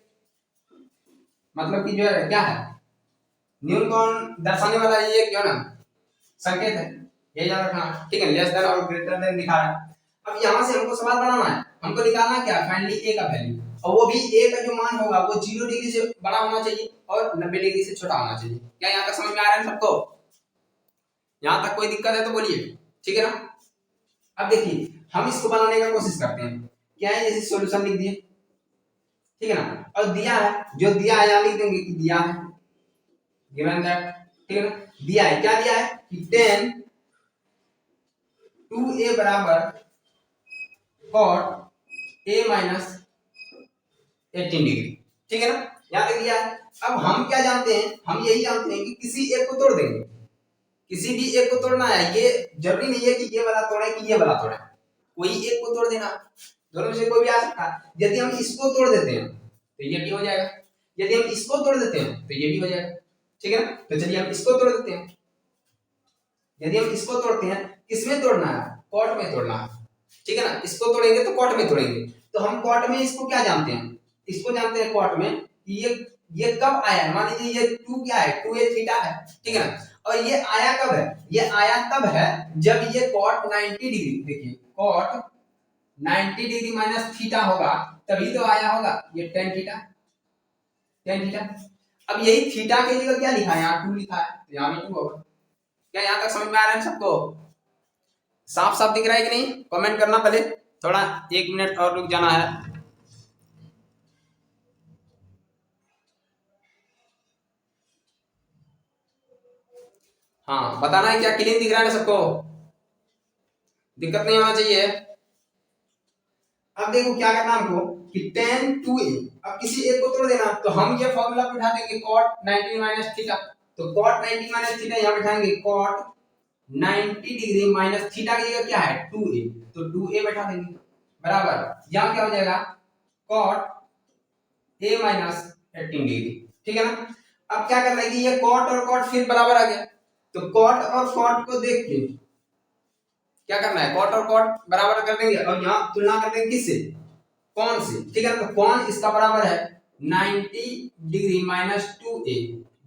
मतलब कि जो है क्या है, न्यून कोण दर्शाने वाला ये क्यों ना संकेत है, ये याद रखना, ठीक है, लेस देन और ग्रेटर देन दिखा रहा है। अब यहाँ से हमको सवाल बनाना है, हमको निकालना क्या, फाइनली ए का वैल्यू, और वो भी ए का जो मान होगा वो 0 डिग्री से बड़ा होना चाहिए और 90 डिग्री से छोटा होना चाहिए। क्या यहाँ तक समझ में आ रहा है सबको, यहाँ तक कोई दिक्कत है तो बोलिए, ठीक है ना। अब देखिए हम इसको बनाने का कोशिश करते हैं, क्या है, जैसे सॉल्यूशन लिख दिए, ठीक है ना, और दिया है, जो दिया है यहाँ लिख देंगे कि दिया है, गिवन दैट, ठीक है ना, दिया है, क्या दिया है कि 10 2a बराबर cot a माइनस 18 डिग्री, ठीक है ना, यहाँ तक दिया है। अब हम क्या जानते हैं, हम यही जानते हैं कि किसी एक को तोड़ देंगे, किसी भी एक को तोड़ना है, ये जरूरी नहीं है कि ये वाला तोड़े कि ये वाला तोड़े, कोई एक को तोड़ देना, दोनों में से कोई भी आ सकता है। यदि हम इसको तोड़ देते हैं तो ये भी हो जाएगा, यदि हम इसको तोड़ देते हैं तो ये भी हो जाएगा, ठीक है ना। तो चलिए हम इसको तोड़ देते हैं, यदि हम इसको तोड़ते हैं, किसमें तोड़ना है, कॉट में तोड़ना है, ठीक है ना, इसको तोड़ेंगे तो कॉट में तोड़ेंगे, तो हम कॉट में इसको क्या जानते हैं, इसको जानते हैं कॉट में कि ये कब आया है, मान लीजिए ये 2 क्या है, 2a थीटा है, ठीक है ना, और ये आया कब है, ये आया तब है जब ये cot 90 डिग्री, देखिए cot 90 डिग्री माइनस थीटा होगा तभी तो आया होगा ये tan थीटा। अब यही थीटा के लिए क्या लिखा है, यहाँ 2 लिखा है तो यहाँ भी 2 होगा। क्या यहाँ तक समझ में आ रहा है सबको, साफ साफ दिख रहा है कि नहीं, कमेंट करना, पहले थोड़ा 1 मिनट और रुक जाना है। हाँ बताना है क्या क्लीन दिख रहा है सबको, दिक्कत नहीं होना चाहिए। अब देखो क्या करना हमको कि tan 2a, अब किसी एक को तोड़ देना, तो हम ये फॉर्मूला बिठा देंगे cot 90 माइनस थीटा, तो cot 90 माइनस थीटा यहाँ बिठाएंगे, cot 90 डिग्री माइनस थीटा की जगह क्या है 2a, तो 2a बैठा देंगे बराबर, यहाँ क्या हो जाएगा cot a माइनस 18 डिग्री, ठीक है ना। अब क्या करना है कि ये cot और cot फिर बराबर आ गया, तो cot और cot को देख के क्या करना है, cot और cot बराबर कर देंगे और यहाँ तुलना कर देंगे किससे, कौन से, ठीक है ना, तो कौन इसका बराबर है 90 डिग्री माइनस 2a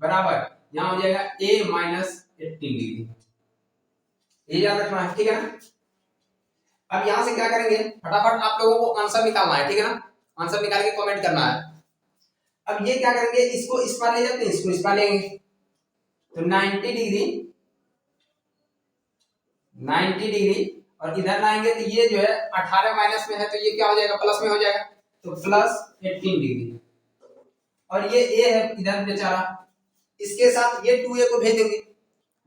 बराबर, यहाँ हो जाएगा a माइनस 18 डिग्री, ये याद रखना है, ठीक है ना। अब यहाँ से क्या करेंगे, फटाफट आप लोगों को आंसर निकालना है, ठीक है ना, आंसर निकाल के कमेंट करना है। अब ये क्या करेंगे, इसको इस पार ले जाते हैं, इसको इस पार लेंगे, तो 90 डिग्री और इधर लाएंगे तो ये जो है 18 माइनस में है तो ये क्या हो जाएगा, प्लस में हो जाएगा, तो प्लस 18 डिग्री, और ये a है इधर बेचारा, इसके साथ ये 2a को भेज देंगे।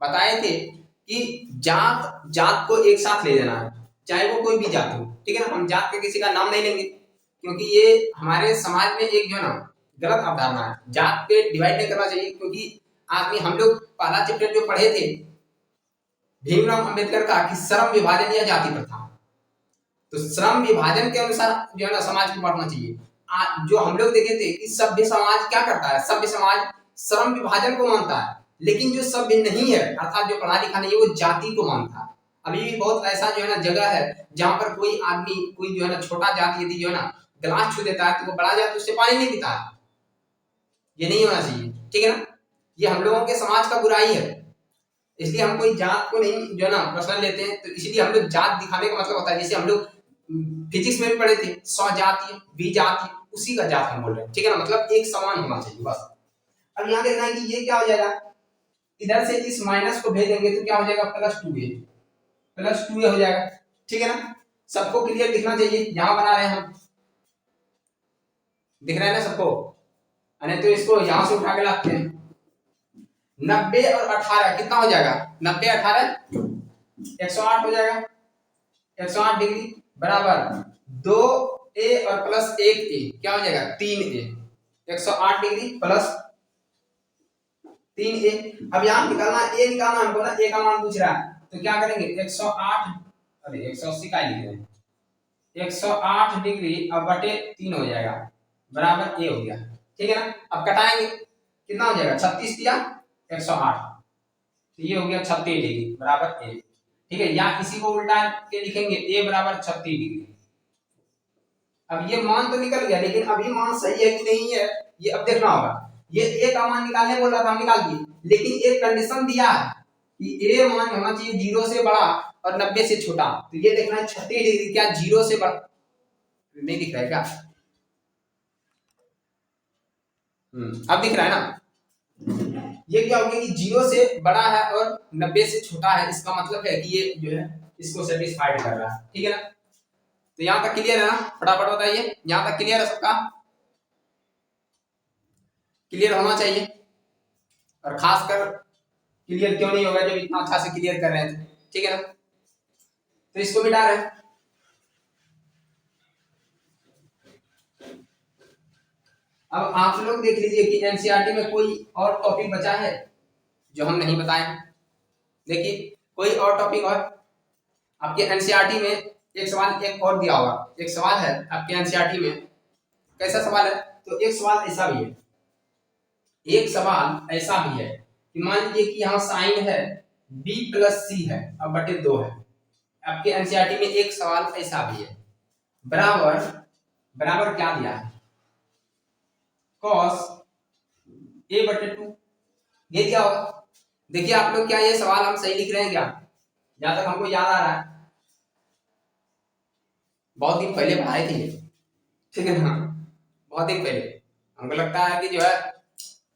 बताए थे कि जात को एक साथ ले जाना है, चाहे वो कोई भी जात हो, ठीक है ना, हम जात के किसी का नाम नहीं लेंगे क्योंकि ये हमारे समाज में एक जो है ना गलत अवधारणा है, जात पे डिवाइड नहीं करना चाहिए, क्योंकि आदमी हम लोग पहला चैप्टर जो पढ़े थे भीमराव अंबेडकर का कि श्रम विभाजन या जाति प्रथा, तो श्रम विभाजन के अनुसार जो है ना समाज को बढ़ना चाहिए। जो हम लोग देखे थे कि सभ्य समाज क्या करता है, सभ्य समाज श्रम विभाजन को मानता है, लेकिन जो सभ्य नहीं है अर्थात जो पढ़ा लिखा नहीं है वो जाति को मानता है। अभी भी बहुत ऐसा जो है ना जगह है जहां पर कोई आदमी कोई जो है ना छोटा जाति यदि जो है ना गिलास छू देता है तो वो बड़ा जाति उससे पानी नहीं पीता है, ये नहीं होना चाहिए, ठीक है ना। ये हम लोगों के समाज का बुराई है, इसलिए हम कोई जात को नहीं जो है ना पर्सनल लेते हैं। तो इसीलिए हम लोग जात दिखाने का मतलब होता है, जैसे हम लोग फिजिक्स में भी पढ़े थे स्वजातीय विजातीय, उसी का जात हम बोल रहे हैं, ठीक है ना, मतलब एक समान होना चाहिए बस। अब यहाँ देखना है कि ये क्या हो जाएगा, इधर से इस माइनस को भेजेंगे तो क्या हो जाएगा +2a, +2a हो जाएगा, ठीक है ना। सबको क्लियर दिखना चाहिए, यहाँ बना रहे हैं हम, दिख रहा है ना सबको, तो इसको यहां से उठा के लाते हैं। 90 और 18 कितना हो जाएगा, 90 18 108 हो जाएगा, 108 डिग्री बराबर 2a और +1a क्या हो जाएगा 3a, 108 डिग्री प्लस 3a। अब यहाँ निकालना a निकालना हमको ना, a का मान पूछ रहा है, तो क्या करेंगे 108, अरे 180 का लिख रहे हैं, 108 डिग्री अब बटे 3 हो जाएगा बराबर a हो गया, ठीक है ना। अब कटाएंगे कितना हो जाएगा 36 दिया 108, तो ये हो गया 36 डिग्री बराबर a, ठीक है। या इसी को उल्टा के लिखेंगे a बराबर 36 डिग्री। अब ये मान तो निकल गया, लेकिन अभी मान सही है कि नहीं है ये अब देखना होगा। ये a का मान निकालने बोल रहा था, हम निकाल दिए, लेकिन एक कंडीशन दिया है कि a मान होना चाहिए 0 से बड़ा और 90 से छोटा, तो ये देखना है 36 डिग्री क्या 0 से बड़ा, नहीं दिख रहा है क्या, अब दिख रहा है ना। ये क्या हो गया कि 0 से बड़ा है और 90 से छोटा है, इसका मतलब है कि ये जो है इसको सेटिस्फाइड कर रहा है, ठीक है ना। तो यहां तक क्लियर है ना, फटाफट बताइए, यहां तक क्लियर है सबका, क्लियर होना चाहिए। और खासकर क्लियर क्यों नहीं होगा जब इतना अच्छा से क्लियर कर रहे थे, ठीक है ना। तो इसको मिटा रहे हैं। अब आप लोग देख लीजिए कि एनसीईआरटी में कोई और टॉपिक बचा है जो हम नहीं बताए हैं। देखिए कोई और टॉपिक और आपके एनसीईआरटी में एक सवाल एक और दिया होगा, एक सवाल है आपके एनसीईआरटी में, कैसा सवाल है, तो एक सवाल ऐसा भी है, एक सवाल ऐसा भी है कि मान लीजिए कि यहाँ साइन है b + c है अब बटे 2 है। आपके एनसीईआरटी में एक सवाल ऐसा भी है, बराबर बराबर क्या दिया है cos a/2, ये दिया होगा। देखिए आप लोग क्या ये सवाल हम सही लिख रहे हैं क्या, जहां तक हमको याद आ रहा है, बहुत दिन पहले पढ़ाए थे ये, ठीक है ना, बहुत दिन पहले, हमको लगता है कि जो है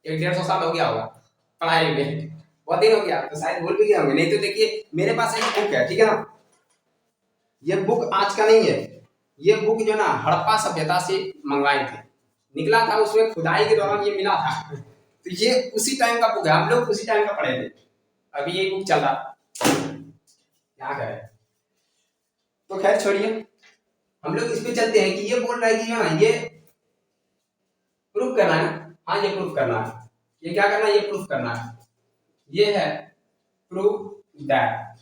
100-150 साल हो गया होगा पढ़ाई में, बहुत दिन हो गया तो शायद भूल भी गए होंगे। नहीं तो देखिए मेरे पास एक बुक है, ठीक है ना, ये बुक आज का नहीं है, ये बुक जो ना हड़प्पा सभ्यता से मंगवाए थे, निकला था उसमें खुदाई के दौरान ये मिला था तो ये उसी टाइम का बुक है, हम लोग उसी टाइम का पढ़े थे, अभी ये बुक चल रहा, क्या करें। तो खैर छोड़िए, हम लोग इस पे चलते हैं कि ये बोल रहा है कि हाँ ये प्रूफ करना है ना, हाँ ये प्रूफ करना है, ये क्या करना है, ये प्रूफ करना है, ये है प्रूफ दैट,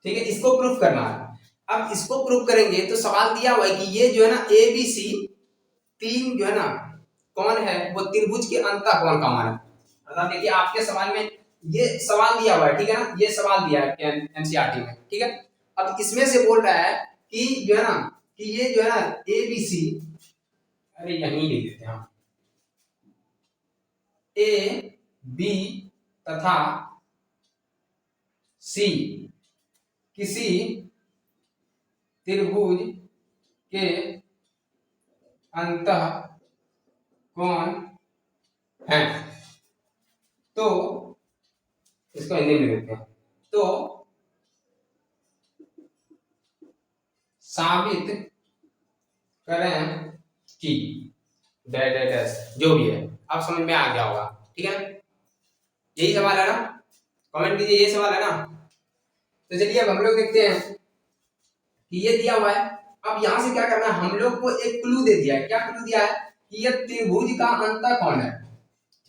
ठीक है, इसको प्रूफ करना है। अब इसको प्रूफ करेंगे तो सवाल दिया हुआ है कि ये जो है ना ए बी सी तीन जो है ना कौन है वो त्रिभुज के अंतः कोण का मान है। अर्थात देखिए आपके सवाल में ये सवाल दिया हुआ है, ठीक है ना, ये सवाल दिया है एनसीईआरटी में, ठीक है। अब इसमें से बोल रहा है कि जो है ना कि ये जो है ना ए बी सी, अरे यहीं लिख देते हैं हम, ए बी तथा सी किसी त्रिभुज के अंतः कोण है, तो इसको हिंदी में लिखते हैं, तो साबित करें कि डैश डैश डैश जो भी है, आप समझ में आ गया होगा, ठीक है ना, यही सवाल है ना, कमेंट कीजिए ये सवाल है ना। तो चलिए अब हम लोग देखते हैं कि ये दिया हुआ है, अब यहां से क्या करना है, हम लोग को एक क्लू दे दिया है, क्या क्लू दिया है कि ये त्रिभुज का अंतः कोण है,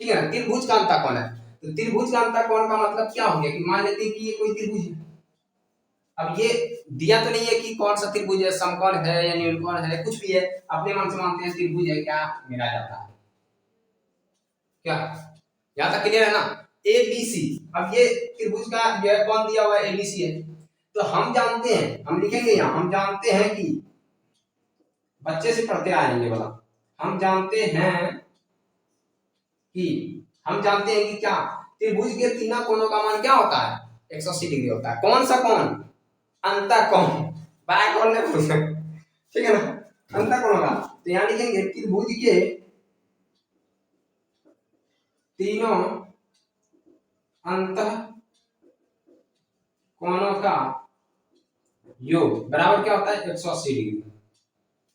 ठीक है ना, त्रिभुज का अंतः कोण है। तो त्रिभुज का अंतः कोण का मतलब क्या हो गया कि मान लेते हैं कि ये कोई त्रिभुज है, अब ये दिया तो नहीं है कि कौन सा त्रिभुज है, समकोण है या न्यूनकोण है, कुछ भी है, अपने मन से मानते हैं त्रिभुज है, क्या मिला जाता है, क्या यहां तक क्लियर है ना, ए बी सी। अब ये त्रिभुज का जो है कौन दिया हुआ है, ए बी सी है, तो हम जानते हैं, हम लिखेंगे यहां, हम जानते हैं कि बच्चे से पढ़ते आएंगे वाला, हम जानते हैं कि हम जानते हैं कि क्या त्रिभुज के तीनों कोणों का मान क्या होता है, 180 डिग्री होता है। कौन सा कोण, अंतः कोण, बाह्य कोण नहीं बोल सकते, ठीक है ना, अंतः कोण होगा। तो यहाँ लिखेंगे त्रिभुज के तीनों अंतः कोणों का योग बराबर क्या होता है, 180 डिग्री।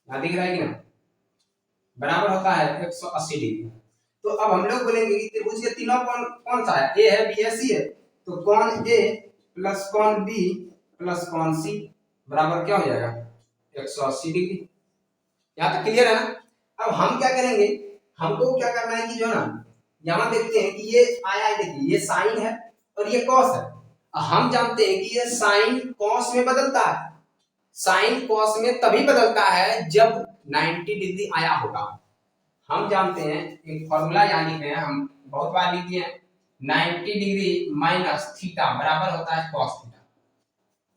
यहाँ दिख रहा है कि ना, बराबर होता है 180 डिग्री। तो अब हम लोग बोलेंगे कि त्रिभुज के तीनों कोण कौन सा है, ए है, बी है, सी है। तो कोण ए प्लस कोण बी प्लस कोण सी बराबर क्या हो जाएगा, 180 डिग्री। यहाँ तक क्लियर है ना। अब हम क्या करेंगे, हमको क्या करना है कि जो है ना, यहाँ देखते हैं कि ये आया है, देखिए ये साइन है और ये कॉस है। हम जानते हैं कि ये साइन कॉस में बदलता है। साइन कॉस में तभी बदलता है जब 90 डिग्री आया होगा। हम जानते हैं एक फॉर्मूला यहाँ लिखे हैं, हम बहुत बार लिख दिए हैं, 90 डिग्री माइनस थीटा बराबर होता है कॉस थीटा।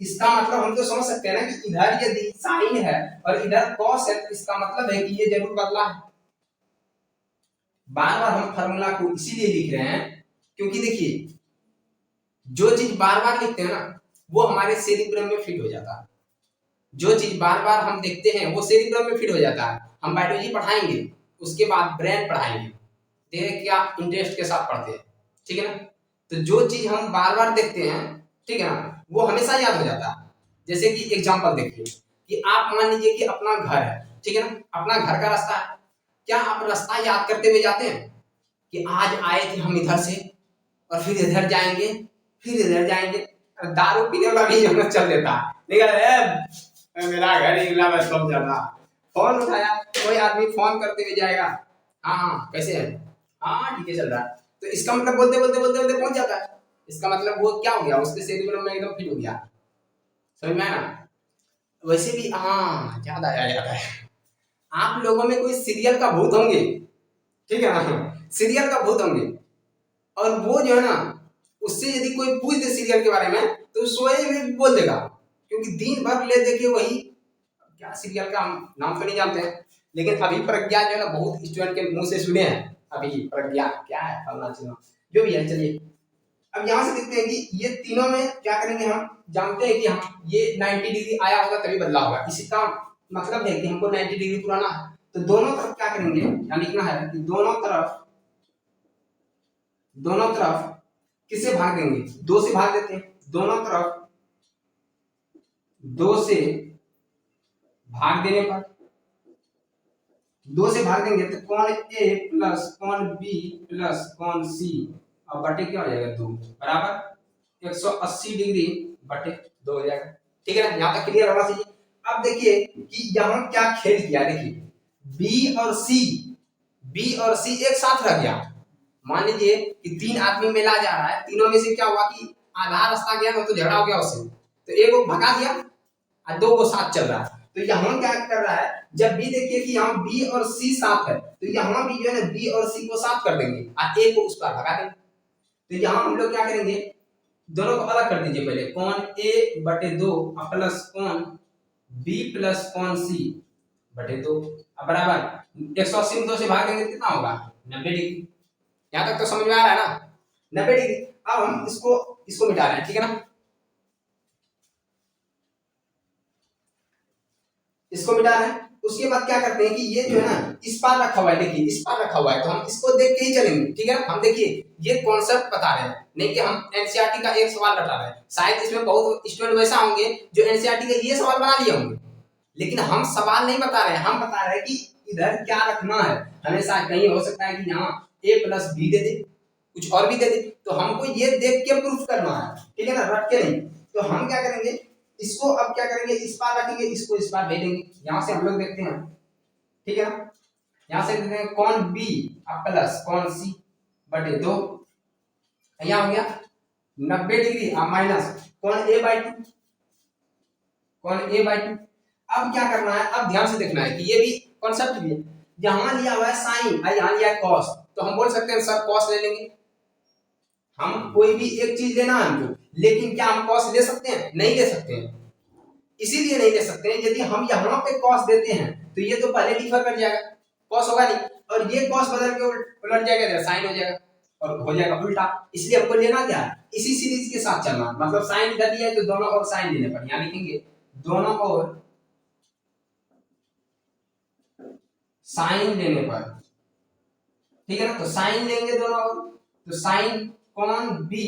इसका मतलब हम तो समझ सकते हैं ना कि इधर यदि साइन है और इधर कॉस है, तो इसका मतलब है कि ये जरूर बदला है। बार बार हम फॉर्मूला को इसीलिए लिख रहे हैं क्योंकि देखिए जो चीज बार बार लिखते हैं ना, वो हमारे सेरिब्रम में फिट हो जाता है। जो चीज बार बार हम देखते हैं वो सेरिब्रम में फिट हो जाता है। हम बायोलॉजी पढ़ाएंगे, उसके बाद ब्रेन पढ़ाएंगे, देखिए क्या इंटरेस्ट के साथ पढ़ते हैं, ठीक है ना। तो जो चीज हम बार बार देखते हैं, ठीक है ना, वो हमेशा याद हो जाता है। जैसे कि एग्जांपल देखिए कि आप मान लीजिए कि अपना घर है, ठीक है ना, अपना घर का रास्ता है। क्या आप रास्ता याद करते हुए जाते हैं कि आज आए थे हम इधर से और फिर इधर जाएंगे, फिर इधर जाएंगे। दारू पीने वाला भी जो चल देता है, मेरा घर निकला, मैं सब जाता, फोन उठाया, कोई आदमी फोन करते हुए जाएगा, हाँ हाँ कैसे है, हाँ ठीक है चल रहा है। तो इसका मतलब बोलते बोलते बोलते बोलते पहुंच जाता है। इसका मतलब वो क्या हो गया, उसके सेरिब्रम में एकदम फिट हो गया। समझ में आया ना। वैसे भी हाँ याद आया याद आया, आप लोगों में कोई सीरियल का भूत होंगे, ठीक है ना, सीरियल का भूत होंगे, और वो जो है ना, उससे यदि कोई पूछ दे सीरियल के बारे में तो सोए में बोल देगा, क्योंकि दिन भर ले देखिए वही, क्या सीरियल का हम नाम तो नहीं जानते हैं, लेकिन अभी प्रज्ञा जो है ना, बहुत स्टूडेंट के मुंह से सुने हैं, अभी प्रज्ञा क्या है फलना चीना जो भी है। चलिए अब यहाँ से देखते हैं कि ये तीनों में क्या करेंगे, हम जानते हैं कि हम ये 90 डिग्री आया होगा तभी बदला होगा। इसका मतलब है कि हमको 90 डिग्री पुराना है, तो दोनों तरफ क्या करेंगे, यहाँ लिखना है कि दोनों तरफ किससे भाग देंगे, 2 से भाग देते हैं। दोनों तरफ 2 से भाग देने पर, 2 से भाग देंगे तो कोण ए प्लस कोण बी प्लस कोण सी और बटे क्या हो जाएगा 2 बराबर 180 डिग्री बटे 2 हो जाएगा। ठीक है ना, यहाँ तक क्लियर होना चाहिए। अब देखिए कि यहाँ क्या खेल किया, देखिए बी और सी एक साथ रह गया। मान लीजिए कि 3 आदमी मिला जा रहा है, तीनों में से क्या हुआ कि आधा रास्ता गया ना, तो झगड़ा हो गया उससे, तो एक को भगा दिया और 2 को साथ चल रहा है। तो यहाँ क्या कर रहा है, जब भी देखिए कि यहाँ बी और सी साथ है, तो यहाँ भी जो है ना बी और सी को साथ कर देंगे और ए को उस पर भगा देंगे। तो यहाँ हम लोग क्या करेंगे, दोनों को अलग कर दीजिए पहले, कोण ए बटे 2 प्लस कोण बी प्लस कोण सी बटे 2 बराबर 180 में 2 से भाग देंगे कितना होगा 90 डिग्री। यहाँ तक तो समझ में आ रहा है ना, 90 डिग्री। अब हम इसको मिटा रहे हैं, ठीक है ना, इसको मिटा रहे हैं। उसके बाद क्या करते हैं कि ये जो है ना इस पार रखा हुआ है, देखिए इस पार रखा हुआ है, तो हम इसको देख के ही चलेंगे, ठीक है ना। हम देखिए ये कॉन्सेप्ट बता रहे हैं, नहीं कि हम एनसीईआरटी का एक सवाल रटा रहे हैं। शायद इसमें बहुत स्टूडेंट वैसा होंगे जो एनसीईआरटी का ये सवाल बना लिए होंगे, लेकिन हम सवाल नहीं बता रहे हैं, हम बता रहे हैं कि इधर क्या रखना है। हमेशा कहीं हो सकता है कि यहाँ ए प्लस बी दे दे, कुछ और भी दे दे, तो हमको ये देख के प्रूफ करना है, ठीक है ना, रट के नहीं। तो हम क्या करेंगे, इसको अब क्या करेंगे, इस पार रखेंगे, इसको इस पार भेजेंगे। यहाँ से हम लोग देखते हैं, ठीक है ना, यहाँ से देखते हैं कोण बी प्लस कोण सी बटे 2, यहाँ हो गया 90 डिग्री माइनस कोण ए बाई 2, कोण ए बाई 2। अब क्या करना है, अब ध्यान से देखना है कि ये भी कॉन्सेप्ट भी है। यहाँ लिया हुआ है साइन और यहाँ लिया है कॉस, तो हम बोल सकते हैं सर कॉस ले लेंगे। हम कोई भी एक चीज लेना है हमको, लेकिन क्या हम कॉस ले सकते हैं, नहीं ले सकते हैं। इसीलिए नहीं ले सकते हैं, यदि हम यहाँ पे कॉस देते हैं तो ये तो पहले डिफर कर जाएगा, कॉस होगा नहीं, और ये कॉस बदल के उलट जाएगा, साइन हो जाएगा। और हो जाएगा उल्टा। इसलिए हमको लेना क्या है, इसी सीरीज के साथ चलना, मतलब साइन इधर दिया है तो दोनों ओर साइन लेने पर, यहाँ लिखेंगे दोनों ओर साइन लेने पर, ठीक है ना। तो साइन लेंगे दोनों ओर, तो sine cos B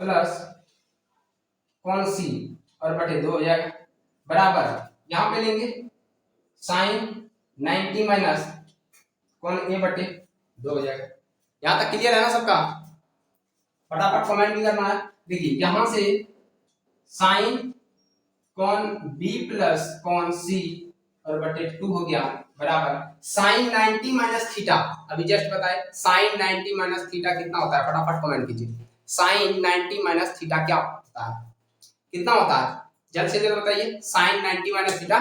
plus cos C और बटे 2 हो जाएगा, बराबर यहां पे लेंगे साइन 90 माइनस कॉन ए बटे 2 हो जाएगा। यहां तक क्लियर है ना सबका? फटाफट कमेंट भी करना है। देखिए यहां से sine cos B plus cos C और बटे 2 हो गया, बराबर साइन 90 माइनस थीटा, अभी जस्ट बताए साइन 90 माइनस थीटा कितना होता है, फटाफट कमेंट कीजिए। साइन 90 माइनस थीटा क्या होता है, कितना होता है, जल्द से जल्द बताइए। Sine 90 minus theta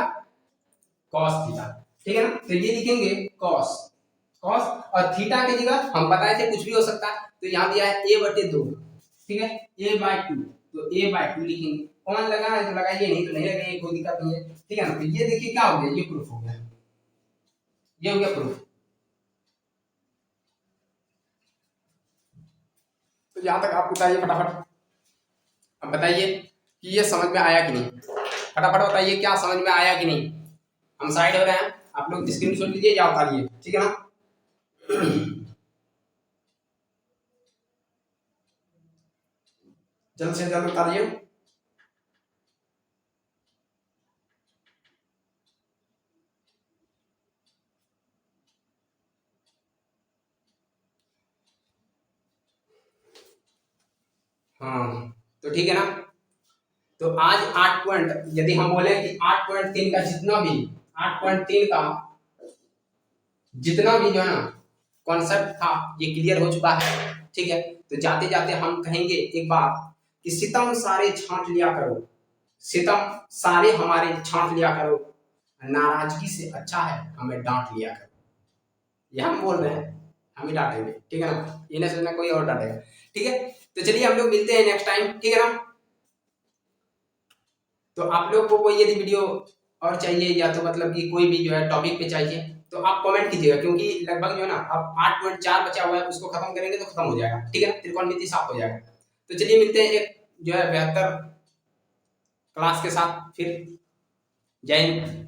cos theta, ठीक है ना। तो ये लिखेंगे कॉस, कॉस और थीटा की जगह हम बताए थे कुछ भी हो सकता है, तो यहाँ दिया है a बटे 2, ठीक है, a/2, तो a/2 लिखेंगे। कौन लगाना है तो लगाइए, नहीं तो नहीं लगाइए, कोई दिक्कत नहीं है, ठीक है ना। तो ये देखिए क्या हो गया, ये प्रूफ हो गया, ये हो गया प्रूफ। तो यहाँ तक आप बताइए फटाफट, अब बताइए कि ये समझ में आया कि नहीं, फटाफट बताइए क्या समझ में आया कि नहीं। हम साइड हो रहे हैं, आप लोग स्क्रीनशॉट लीजिए या उतारिए, ठीक है ना। जल्द से जल्द उतारिए। हाँ तो ठीक है ना। तो आज 8 पॉइंट, यदि हम बोले कि 8.3 का जितना भी 8.3 का जितना भी जो है ना कॉन्सेप्ट था ये क्लियर हो चुका है, ठीक है। तो जाते जाते हम कहेंगे एक बार कि सितम सारे छांट लिया करो, सितम सारे हमारे छांट लिया करो, नाराजगी से अच्छा है हमें डांट लिया करो। ये हम बोल रहे हैं, हम ही डांटेंगे, ठीक है ना, ये नहीं सोचना कोई और डांटेगा, ठीक है। तो चलिए हम लोग मिलते हैं नेक्स्ट टाइम, ठीक है ना। तो आप लोग को कोई यदि वीडियो और चाहिए या तो मतलब कि कोई भी जो है टॉपिक पे चाहिए तो आप कमेंट कीजिएगा, क्योंकि लगभग जो है ना अब 8.4 बचा हुआ है, उसको खत्म करेंगे तो खत्म हो जाएगा, ठीक है ना, त्रिकोणमिति साफ हो जाएगा। तो चलिए मिलते हैं एक जो है बेहतर क्लास के साथ फिर। जय हिंद।